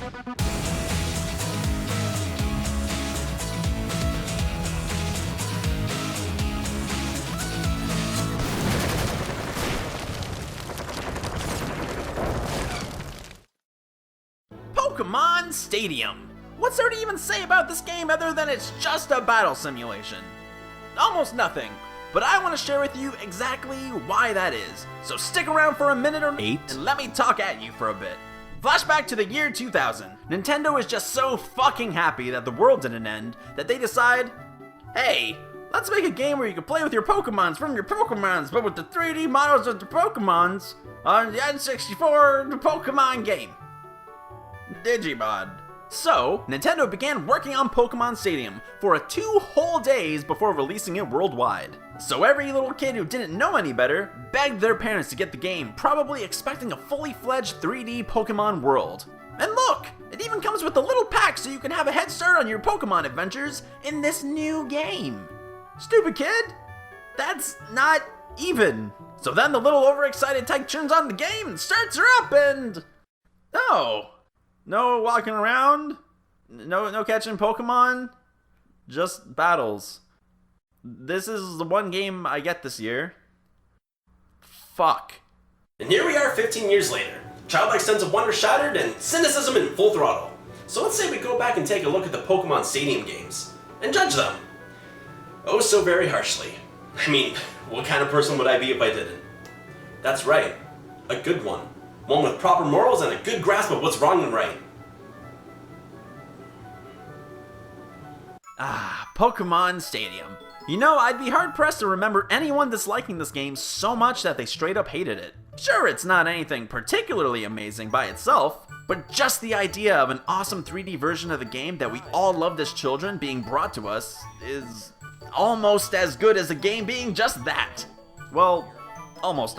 Pokemon Stadium. What's there to even say about this game other than it's just a battle simulation? Almost nothing, but I want to share with you exactly why that is. So stick around for a minute or 8 and let me talk at you for a bit. Flashback to the year 2000. Nintendo is just so fucking happy that the world didn't end that they decide, hey, let's make a game where you can play with your Pokemons from your Pokemons, but with the 3D models of the Pokemons on the N64 Pokemon game. Digimon. So, Nintendo began working on Pokemon Stadium for 2 whole days before releasing it worldwide. So every little kid who didn't know any better begged their parents to get the game, probably expecting a fully fledged 3D Pokemon world. And look, it even comes with a little pack so you can have a head start on your Pokemon adventures in this new game. Stupid kid, that's not even. So then the little overexcited tyke turns on the game and starts her up and... oh. No walking around, no catching Pokemon, just battles. This is the one game I get this year. Fuck. And here we are 15 years later. Childlike sense of wonder shattered and cynicism in full throttle. So let's say we go back and take a look at the Pokemon Stadium games and judge them. Oh, so very harshly. I mean, what kind of person would I be if I didn't? That's right, a good one. One with proper morals and a good grasp of what's wrong and right. Pokemon Stadium. You know, I'd be hard-pressed to remember anyone disliking this game so much that they straight up hated it. Sure, it's not anything particularly amazing by itself, but just the idea of an awesome 3D version of the game that we all loved as children being brought to us is almost as good as a game being just that. Well, almost.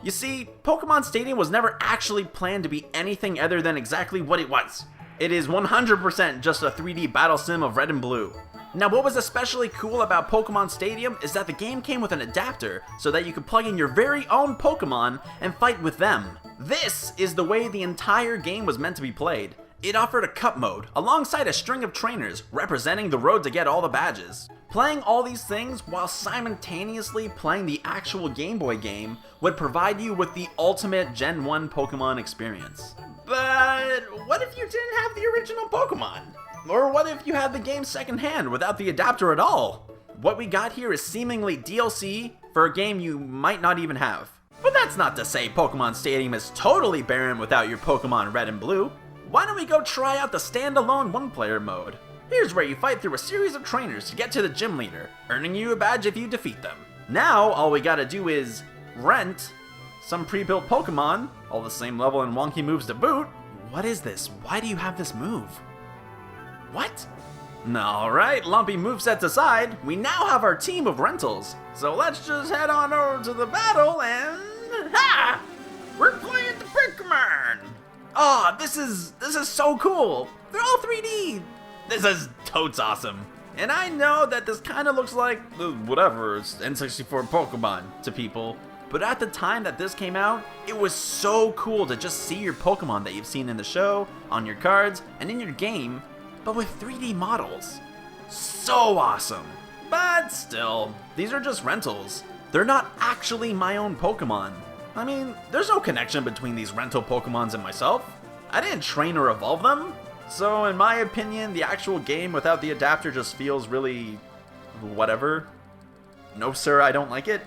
You see, Pokemon Stadium was never actually planned to be anything other than exactly what it was. It is 100% just a 3D battle sim of red and blue. Now, what was especially cool about Pokemon Stadium is that the game came with an adapter so that you could plug in your very own Pokemon and fight with them. This is the way the entire game was meant to be played. It offered a cup mode, alongside a string of trainers representing the road to get all the badges. Playing all these things while simultaneously playing the actual Game Boy game would provide you with the ultimate Gen 1 Pokemon experience. But what if you didn't have the original Pokemon? Or what if you had the game secondhand without the adapter at all? What we got here is seemingly DLC for a game you might not even have. But that's not to say Pokemon Stadium is totally barren without your Pokemon Red and Blue. Why don't we go try out the standalone one-player mode? Here's where you fight through a series of trainers to get to the gym leader, earning you a badge if you defeat them. Now, all we gotta do is rent some pre-built Pokemon, all the same level and wonky moves to boot. What is this? Why do you have this move? What? Alright, lumpy movesets aside, we now have our team of rentals. So let's just head on over to the battle and... ha! We're playing the Pokemon! Oh, this is so cool! They're all 3D! This is totes awesome. And I know that this kind of looks like, whatever, it's N64 Pokemon to people. But at the time that this came out, it was so cool to just see your Pokemon that you've seen in the show, on your cards, and in your game, but with 3D models. So awesome. But still, these are just rentals. They're not actually my own Pokemon. I mean, there's no connection between these rental Pokemons and myself. I didn't train or evolve them. So in my opinion, the actual game without the adapter just feels really... whatever. No sir, I don't like it.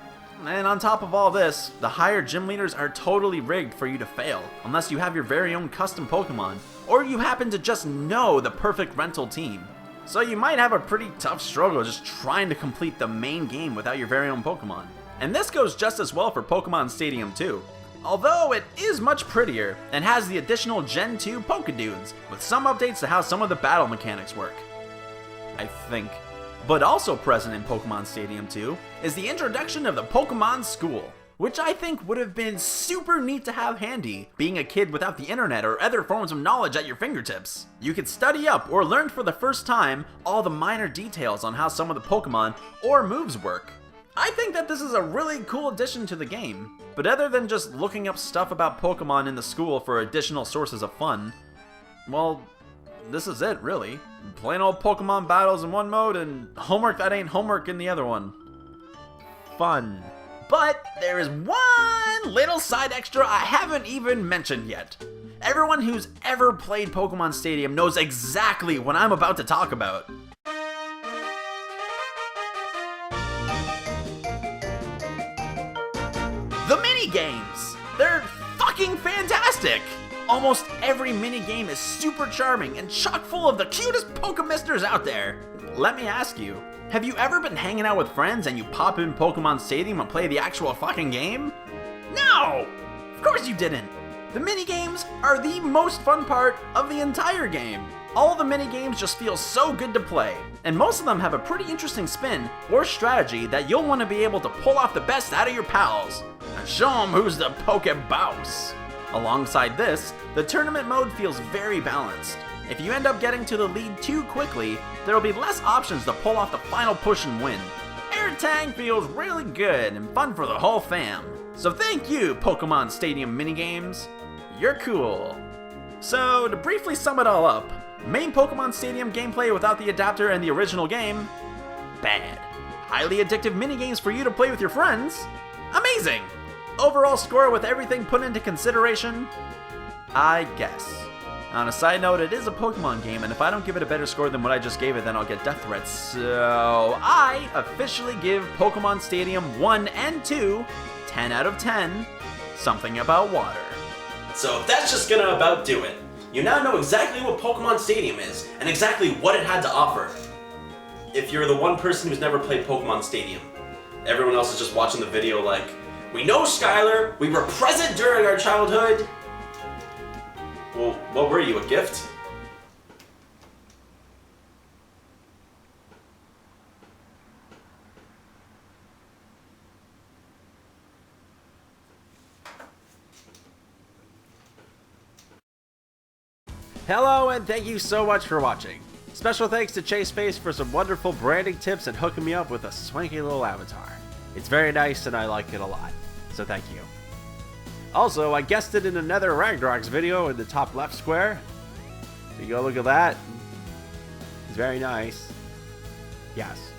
And on top of all this, the higher gym leaders are totally rigged for you to fail, unless you have your very own custom Pokemon, or you happen to just know the perfect rental team. So you might have a pretty tough struggle just trying to complete the main game without your very own Pokemon. And this goes just as well for Pokemon Stadium too. Although it is much prettier, and has the additional Gen 2 Pokedudes, with some updates to how some of the battle mechanics work. I think. But also present in Pokemon Stadium 2 is the introduction of the Pokemon School, which I think would have been super neat to have handy, being a kid without the internet or other forms of knowledge at your fingertips. You could study up or learn for the first time all the minor details on how some of the Pokemon or moves work. I think that this is a really cool addition to the game, but other than just looking up stuff about Pokemon in the school for additional sources of fun, well, this is it, really. Plain old Pokemon battles in one mode and homework that ain't homework in the other one. Fun. But there is one little side extra I haven't even mentioned yet. Everyone who's ever played Pokemon Stadium knows exactly what I'm about to talk about. The mini-games! They're fucking fantastic! Almost every mini-game is super charming and chock full of the cutest Pokemisters out there. Let me ask you, have you ever been hanging out with friends and you pop in Pokemon Stadium and play the actual fucking game? No! Of course you didn't! The mini-games are the most fun part of the entire game. All the mini-games just feel so good to play, and most of them have a pretty interesting spin or strategy that you'll want to be able to pull off the best out of your pals, and show them who's the Pokeboss. Alongside this, the tournament mode feels very balanced. If you end up getting to the lead too quickly, there'll be less options to pull off the final push and win. Air Tag feels really good and fun for the whole fam. So thank you, Pokemon Stadium minigames. You're cool. So to briefly sum it all up, main Pokemon Stadium gameplay without the adapter and the original game, bad. Highly addictive minigames for you to play with your friends, amazing. Overall score with everything put into consideration, I guess. On a side note, it is a Pokemon game, and if I don't give it a better score than what I just gave it, then I'll get death threats. So I officially give Pokemon Stadium 1 and 2 10 out of 10, something about water. So that's just gonna about do it. You now know exactly what Pokemon Stadium is, and exactly what it had to offer. If you're the one person who's never played Pokemon Stadium, everyone else is just watching the video like, we know Skylar, we were present during our childhood. Well, what were you, a gift? Hello, and thank you so much for watching. Special thanks to Chase Face for some wonderful branding tips and hooking me up with a swanky little avatar. It's very nice and I like it a lot, so thank you. Also, I guested in another Ragnaroks video in the top left square, so you go look at that. It's very nice. Yes.